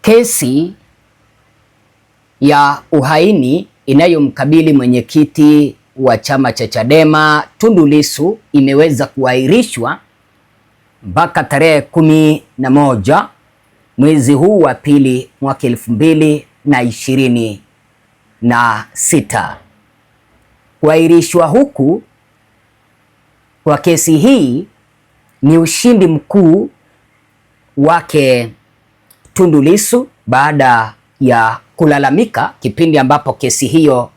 Kesi ya uhaini inayomkabili mwenyekiti wa chama cha Chadema Tundu Lissu imeweza kuahirishwa mpaka tarehe 11 mwezi huu wa pili mwaka 2026. Kuahirishwa huku kwa kesi hii ni ushindi mkuu wake Tundu Lissu baada ya kulalamika kipindi ambapo kesi hiyo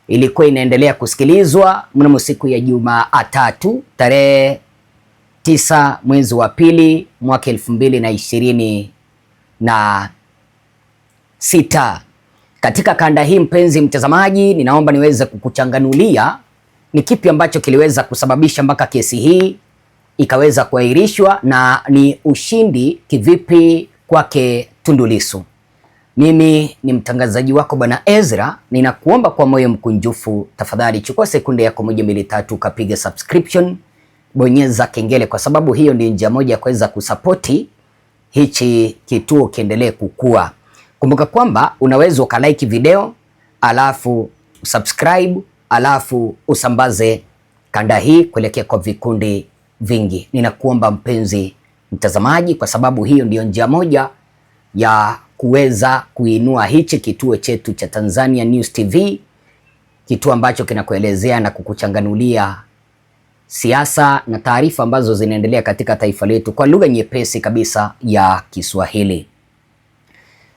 ilikuwa inaendelea kusikilizwa mnamo siku ya Jumatatu tarehe 9 mwezi wa pili mwaka 2026. Katika kanda hii, mpenzi mtazamaji, ninaomba niweze kukuchanganulia ni kipi ambacho kiliweza kusababisha mpaka kesi hii ikaweza kuahirishwa na ni ushindi kivipi kwake Tundu Lissu. Mimi ni mtangazaji wako Bwana Ezra, ninakuomba kwa moyo mkunjufu, tafadhali chukua sekunde yako 1 2 3 ukapiga subscription, bonyeza kengele, kwa sababu hiyo ndio njia moja ya kuweza kusapoti hichi kituo kiendelee kukua. Kumbuka kwamba unaweza ukalike video alafu subscribe alafu usambaze kanda hii kuelekea kwa vikundi vingi. Ninakuomba mpenzi mtazamaji, kwa sababu hiyo ndio njia moja ya kuweza kuinua hichi kituo chetu cha Tanzania News TV, kituo ambacho kinakuelezea na kukuchanganulia siasa na taarifa ambazo zinaendelea katika taifa letu kwa lugha nyepesi kabisa ya Kiswahili.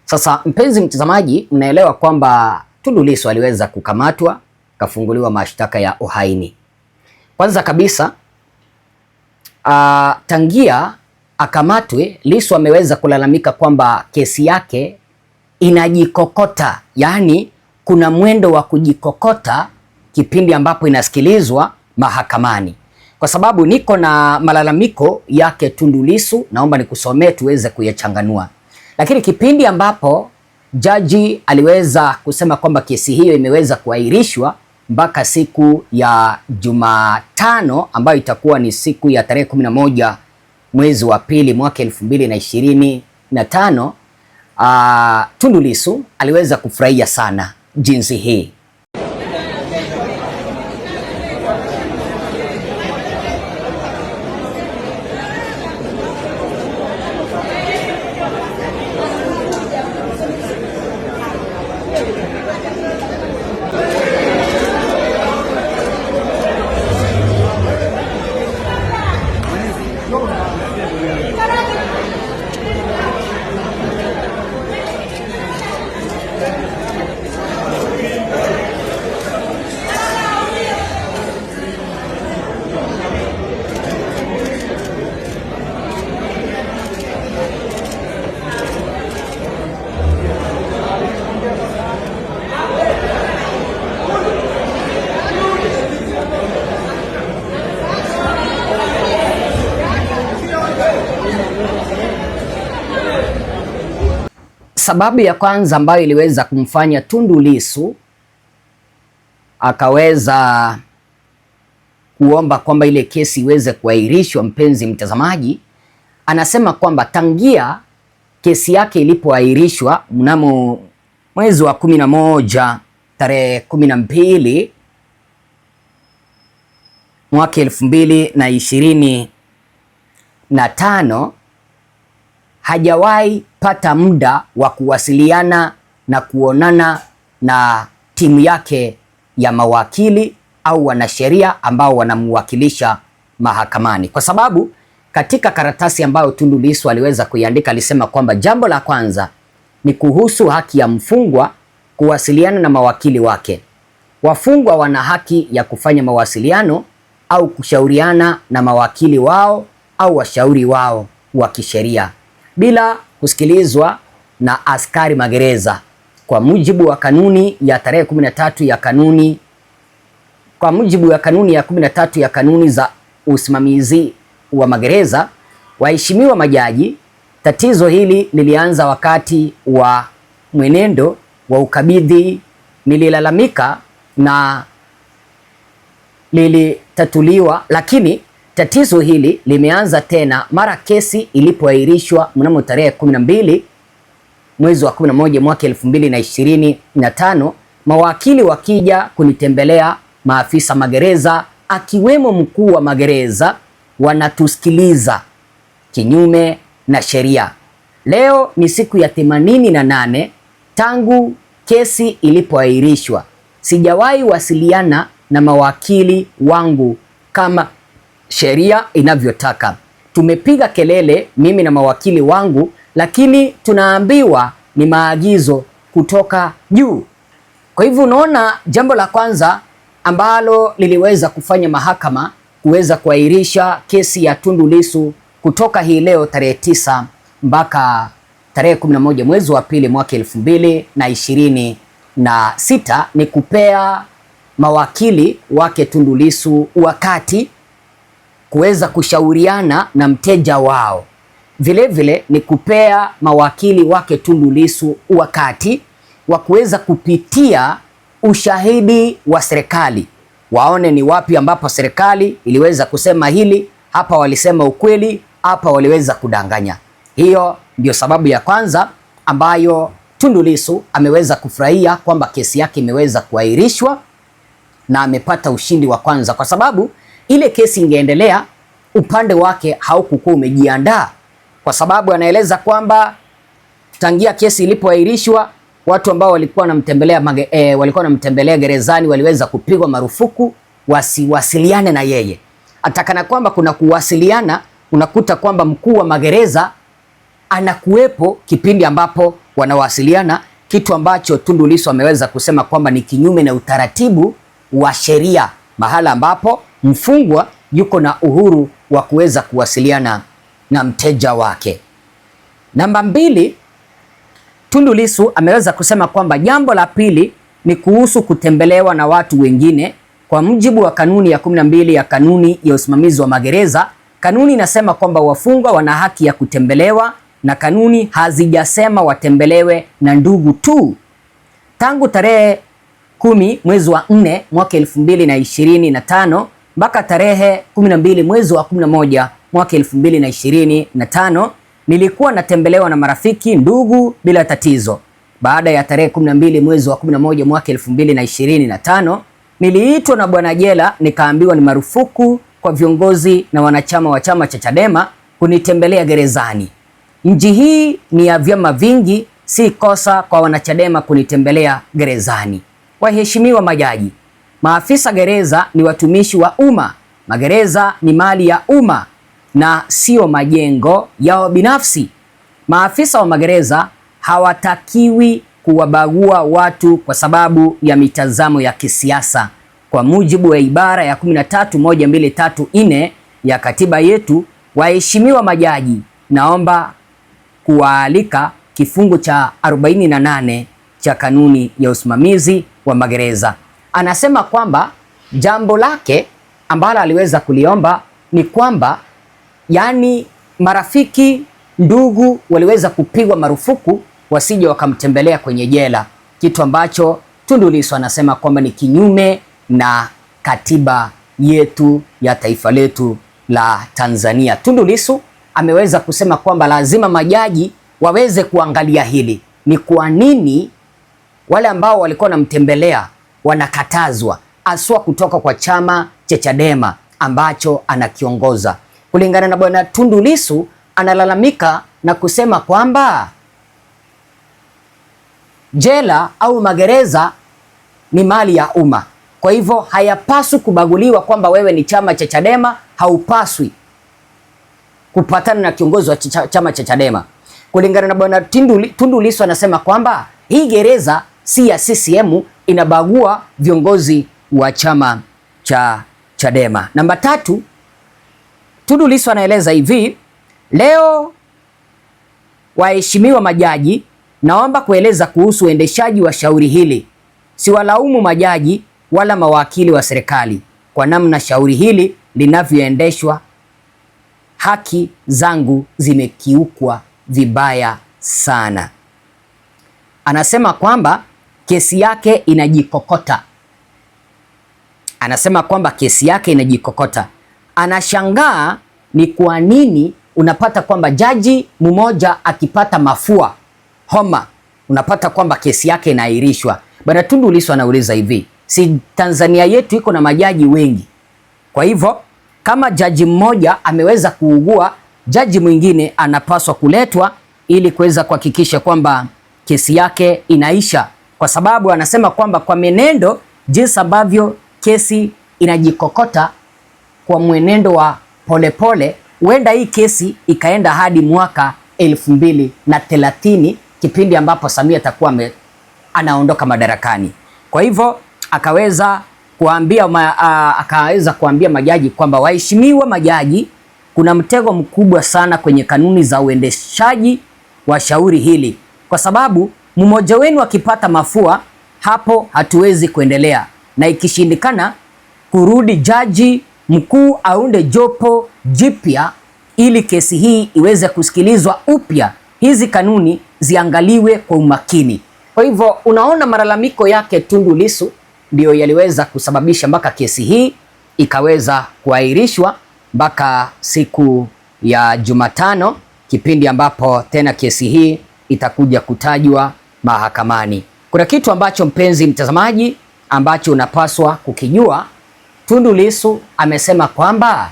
Sasa mpenzi mtazamaji, mnaelewa kwamba Tundu Lissu aliweza kukamatwa, kafunguliwa mashtaka ya uhaini. Kwanza kabisa, tangia akamatwe, Lissu ameweza kulalamika kwamba kesi yake inajikokota, yaani kuna mwendo wa kujikokota kipindi ambapo inasikilizwa mahakamani. Kwa sababu niko na malalamiko yake Tundu Lissu, naomba nikusomee tuweze kuyachanganua. Lakini kipindi ambapo jaji aliweza kusema kwamba kesi hiyo imeweza kuahirishwa mpaka siku ya Jumatano, ambayo itakuwa ni siku ya tarehe 11 mwezi wa pili mwaka 2025, Tundu Lissu aliweza kufurahia sana jinsi hii. Sababu ya kwanza ambayo iliweza kumfanya Tundu Lissu akaweza kuomba kwamba ile kesi iweze kuahirishwa, mpenzi mtazamaji, anasema kwamba tangia kesi yake ilipoahirishwa mnamo mwezi wa 11 tarehe 12 mwaka 2025 hajawahi pata muda wa kuwasiliana na kuonana na timu yake ya mawakili au wanasheria ambao wanamwakilisha mahakamani, kwa sababu katika karatasi ambayo Tundu Lissu aliweza kuiandika alisema kwamba jambo la kwanza ni kuhusu haki ya mfungwa kuwasiliana na mawakili wake. Wafungwa wana haki ya kufanya mawasiliano au kushauriana na mawakili wao au washauri wao wa kisheria bila kusikilizwa na askari magereza kwa mujibu wa kanuni ya tarehe 13 ya kanuni, kwa mujibu wa kanuni ya 13 ya kanuni za usimamizi wa magereza. Waheshimiwa majaji, tatizo hili lilianza wakati wa mwenendo wa ukabidhi. Nililalamika na lilitatuliwa, lakini tatizo hili limeanza tena mara kesi ilipoahirishwa mnamo tarehe 12 mwezi wa 11 mwaka 2025, mawakili wakija kunitembelea, maafisa magereza akiwemo mkuu wa magereza wanatusikiliza kinyume na sheria. Leo ni siku ya 88 tangu kesi ilipoahirishwa. Sijawahi wasiliana na mawakili wangu kama sheria inavyotaka. Tumepiga kelele mimi na mawakili wangu, lakini tunaambiwa ni maagizo kutoka juu. Kwa hivyo unaona, jambo la kwanza ambalo liliweza kufanya mahakama kuweza kuahirisha kesi ya Tundu Lissu kutoka hii leo tarehe 9 mpaka tarehe 11 mwezi wa pili mwaka 2026 ni kupea mawakili wake Tundu Lissu wakati kuweza kushauriana na mteja wao. Vile ni kupea mawakili wake Tundu Lissu wakati wa kuweza kupitia ushahidi wa serikali, waone ni wapi ambapo serikali iliweza kusema hili, hapa walisema ukweli, hapa waliweza kudanganya. Hiyo ndio sababu ya kwanza ambayo Tundu Lissu ameweza kufurahia kwamba kesi yake imeweza kuahirishwa na amepata ushindi wa kwanza, kwa sababu ile kesi ingeendelea, upande wake haukukuwa umejiandaa, kwa sababu anaeleza kwamba tangia kesi ilipoahirishwa watu ambao walikuwa wanamtembelea gerezani waliweza kupigwa marufuku wasiwasiliane na yeye. Atakana kwamba kuna kuwasiliana, unakuta kwamba mkuu wa magereza anakuwepo kipindi ambapo wanawasiliana, kitu ambacho Tundu Lissu ameweza kusema kwamba ni kinyume na utaratibu wa sheria, mahala ambapo mfungwa yuko na uhuru wa kuweza kuwasiliana na mteja wake. Namba 2, Tundu Lissu ameweza kusema kwamba jambo la pili ni kuhusu kutembelewa na watu wengine. Kwa mujibu wa kanuni ya 12 ya kanuni ya usimamizi wa magereza, kanuni inasema kwamba wafungwa wana haki ya kutembelewa, na kanuni hazijasema watembelewe na ndugu tu. Tangu tarehe 10 mwezi wa 4 mwaka 2025 mpaka tarehe 12 mwezi wa 11 mwaka 2025 nilikuwa natembelewa na marafiki, ndugu bila tatizo. Baada ya tarehe 12 mwezi wa 11 mwaka 2025 niliitwa na bwana jela, nikaambiwa ni marufuku kwa viongozi na wanachama wa chama cha Chadema kunitembelea gerezani. Nchi hii ni ya vyama vingi, si kosa kwa wanachadema kunitembelea gerezani. Waheshimiwa majaji, maafisa gereza ni watumishi wa umma. Magereza ni mali ya umma na sio majengo yao binafsi. Maafisa wa magereza hawatakiwi kuwabagua watu kwa sababu ya mitazamo ya kisiasa. Kwa mujibu wa ibara ya 13(1)(2)(3)(4) ya katiba yetu, waheshimiwa majaji, naomba kuwaalika kifungu cha 48 cha kanuni ya usimamizi wa magereza. Anasema kwamba jambo lake ambalo aliweza kuliomba ni kwamba marafiki, ndugu waliweza kupigwa marufuku wasije wakamtembelea kwenye jela, kitu ambacho Tundu Lissu anasema kwamba ni kinyume na katiba yetu ya taifa letu la Tanzania. Tundu Lissu ameweza kusema kwamba lazima majaji waweze kuangalia hili, ni kwa nini wale ambao walikuwa wanamtembelea wanakatazwa, aswa kutoka kwa chama cha Chadema ambacho anakiongoza. Kulingana na bwana Tundu Lissu, analalamika na kusema kwamba jela au magereza ni mali ya umma, kwa hivyo hayapaswi kubaguliwa kwamba wewe ni chama cha Chadema haupaswi kupatana na kiongozi wa chama cha Chadema. Kulingana na bwana Tundu Lissu anasema kwamba hii gereza si ya CCM, inabagua viongozi wa chama cha Chadema. Namba 3, Tundu Lissu anaeleza hivi: leo waheshimiwa majaji, naomba kueleza kuhusu uendeshaji wa shauri hili. Siwalaumu majaji wala mawakili wa serikali kwa namna shauri hili linavyoendeshwa. Haki zangu zimekiukwa vibaya sana. Anasema kwamba kesi yake inajikokota. Anashangaa ni kwa nini unapata kwamba jaji mmoja akipata mafua, homa, unapata kwamba kesi yake inaahirishwa. Bwana Tundu Lissu anauliza hivi, si Tanzania yetu iko na majaji wengi? Kwa hivyo kama jaji mmoja ameweza kuugua, jaji mwingine anapaswa kuletwa ili kuweza kuhakikisha kwamba kesi yake inaisha, kwa sababu anasema kwamba kwa menendo jinsi ambavyo kesi inajikokota kwa mwenendo wa polepole, huenda hii kesi ikaenda hadi mwaka 2030, kipindi ambapo Samia atakuwa anaondoka madarakani. Kwa hivyo akaweza kuambia majaji kwamba waheshimiwa majaji, kuna mtego mkubwa sana kwenye kanuni za uendeshaji wa shauri hili, kwa sababu mmoja wenu akipata mafua, hapo hatuwezi kuendelea, na ikishindikana kurudi jaji mkuu aunde jopo jipya ili kesi hii iweze kusikilizwa upya, hizi kanuni ziangaliwe kwa umakini. Kwa hivyo unaona malalamiko yake Tundu Lissu ndio yaliweza kusababisha mpaka kesi hii ikaweza kuahirishwa mpaka siku ya Jumatano, kipindi ambapo tena kesi hii itakuja kutajwa mahakamani. Kuna kitu ambacho mpenzi mtazamaji ambacho unapaswa kukijua. Tundu Lissu amesema kwamba,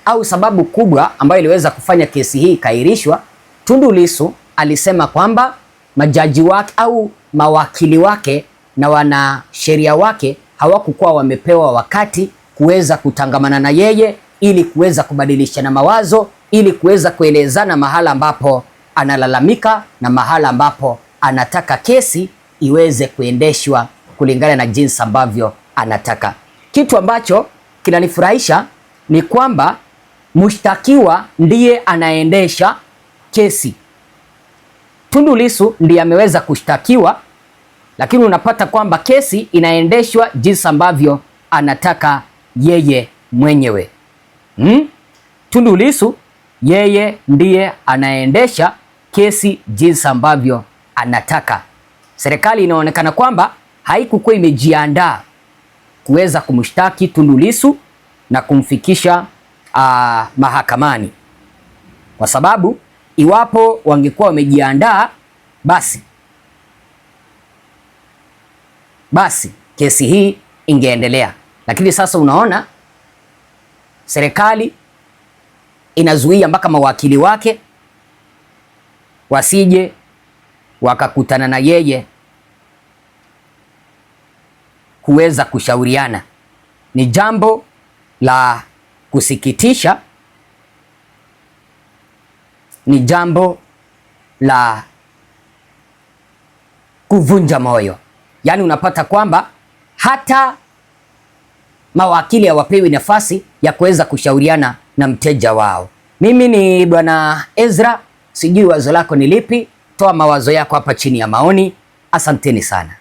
au sababu kubwa ambayo iliweza kufanya kesi hii kaahirishwa, Tundu Lissu alisema kwamba majaji wake au mawakili wake na wanasheria wake hawakukuwa wamepewa wakati kuweza kutangamana na yeye ili kuweza kubadilishana mawazo, ili kuweza kuelezana mahala ambapo analalamika na mahala ambapo anataka kesi iweze kuendeshwa kulingana na jinsi ambavyo anataka. Kitu ambacho kinanifurahisha ni kwamba mshtakiwa ndiye anaendesha kesi. Tundu Lissu ndiye ameweza kushtakiwa, lakini unapata kwamba kesi inaendeshwa jinsi ambavyo anataka yeye mwenyewe. Tundu Lissu yeye ndiye anaendesha kesi jinsi ambavyo anataka. Serikali inaonekana kwamba haikukuwa imejiandaa kuweza kumshtaki Tundu Lissu na kumfikisha mahakamani, kwa sababu iwapo wangekuwa wamejiandaa basi kesi hii ingeendelea. Lakini sasa unaona serikali inazuia mpaka mawakili wake wasije wakakutana na yeye kuweza kushauriana. Ni jambo la kusikitisha, ni jambo la kuvunja moyo. Yaani unapata kwamba hata mawakili hawapewi nafasi ya kuweza kushauriana na mteja wao. Mimi ni Bwana Ezra, sijui wazo lako ni lipi? Toa mawazo yako hapa chini ya maoni. Asanteni sana.